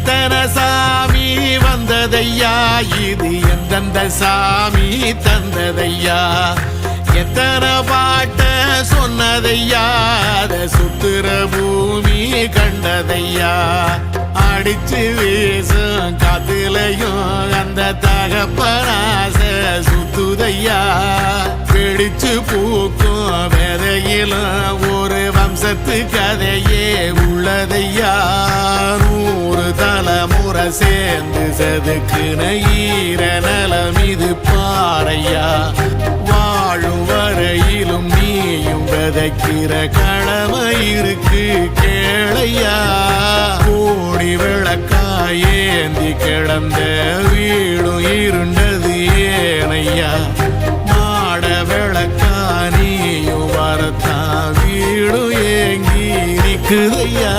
எத்தனை சாமி வந்ததையா, இது எந்தெந்த சாமி தந்ததையா, எத்தனை பாட்ட சொன்னதையா, அத சுத்துற பூமி கண்டதையா, அடிச்சு வீசும் காத்துலையும் அந்த தகப்பனாச சுத்துதையா, பிடிச்சு பூக்கும் விதையிலும் ஒரு வம்சத்து கதையே உள்ளதையா, 100 தலைமுறை சேர்ந்து செதுக்குன ஈர நலம் இது பாறையா, வாழும் வரையிலும் நீயும் விதைக்கிற கடமை இருக்கு கேளையா, கோடி விளக்காயேந்தி கிடந்த வீடும் இருண்டது ஏனையா, மாட விளக்கா நீயும் வரத்தான் வீடும் ஏங்கி நிக்குதையா.